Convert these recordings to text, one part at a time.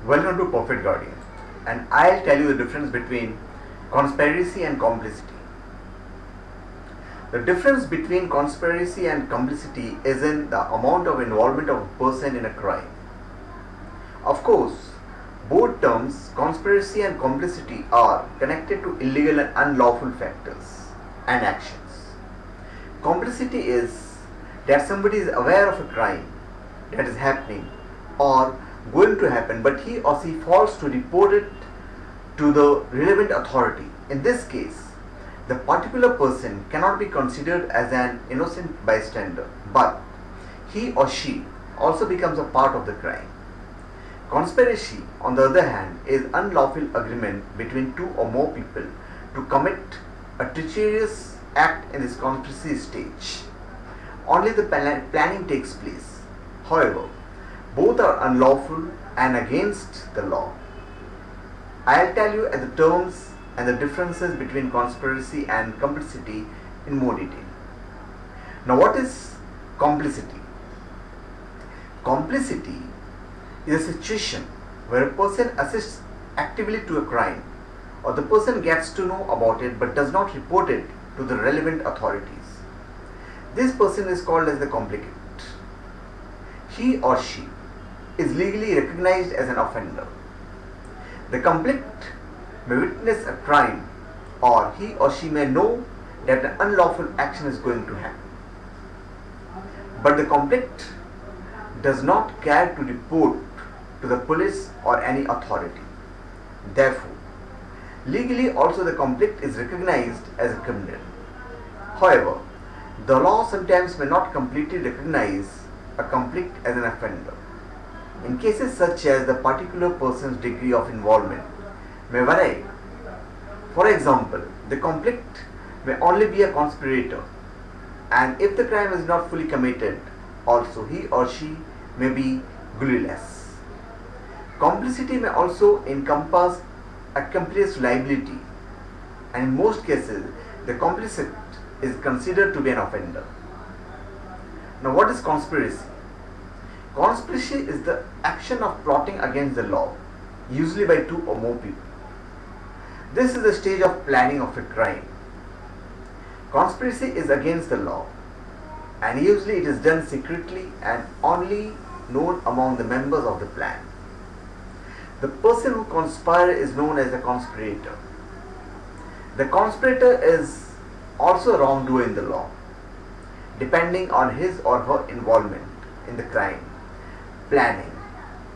Welcome to Perfect Guardian, and I'll tell you the difference between conspiracy and complicity. The difference between conspiracy and complicity is in the amount of involvement of a person in a crime. Of course, both terms, conspiracy and complicity, are connected to illegal and unlawful factors and actions. Complicity is that somebody is aware of a crime that is happening or going to happen, but he or she fails to report it to the relevant authority. In this case, the particular person cannot be considered as an innocent bystander, but he or she also becomes a part of the crime. Conspiracy, on the other hand, is unlawful agreement between two or more people to commit a treacherous act in this conspiracy stage. Only the planning takes place. However, both are unlawful and against the law. I'll tell you the terms and the differences between conspiracy and complicity in more detail. Now, what is complicity? Complicity is a situation where a person assists actively to a crime, or the person gets to know about it but does not report it to the relevant authorities. This person is called as the complicant. He or she is legally recognized as an offender. The complicant may witness a crime, or he or she may know that an unlawful action is going to happen. But the complicant does not care to report to the police or any authority. Therefore, legally also the complicant is recognized as a criminal. However, the law sometimes may not completely recognize a complicant as an offender. In cases such as the particular person's degree of involvement may vary. For example, the complicant may only be a conspirator, and if the crime is not fully committed, also he or she may be guileless. Complicity may also encompass accomplice liability, and in most cases, the complicit is considered to be an offender. Now, what is conspiracy? Conspiracy is the action of plotting against the law, usually by two or more people. This is the stage of planning of a crime. Conspiracy is against the law, and usually it is done secretly and only known among the members of the plan. The person who conspires is known as a conspirator. The conspirator is also a wrongdoer in the law, depending on his or her involvement in the crime. Planning.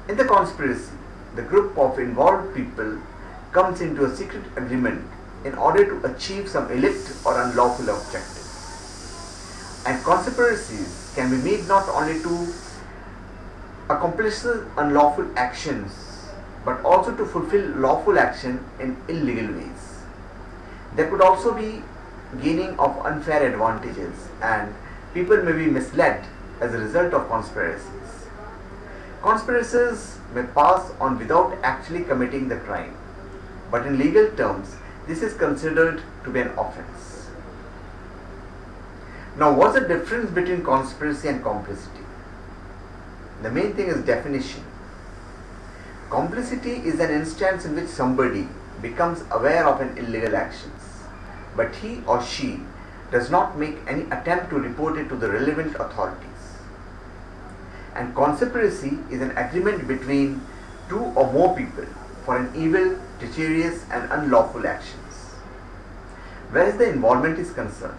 In the conspiracy, the group of involved people comes into a secret agreement in order to achieve some illicit or unlawful objective. And conspiracies can be made not only to accomplish unlawful actions, but also to fulfill lawful action in illegal ways. There could also be gaining of unfair advantages, and people may be misled as a result of conspiracies. Conspiracies may pass on without actually committing the crime, but in legal terms, this is considered to be an offense. Now, what's the difference between conspiracy and complicity? The main thing is definition. Complicity is an instance in which somebody becomes aware of an illegal actions, but he or she does not make any attempt to report it to the relevant authorities. And conspiracy is an agreement between two or more people for an evil, treacherous and unlawful actions. Whereas the involvement is concerned,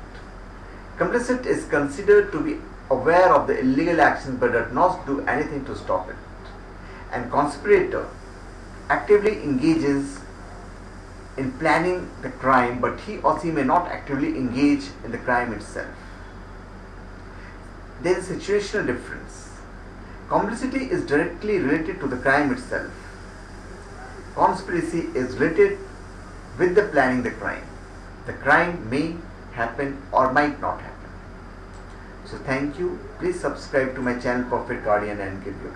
complicit is considered to be aware of the illegal actions but does not do anything to stop it. And conspirator actively engages in planning the crime, but he or she may not actively engage in the crime itself. There is a situational difference. Complicity is directly related to the crime itself. Conspiracy is related with the planning the crime. The crime may happen or might not happen. So thank you. Please subscribe to my channel Perfect Guardian and give your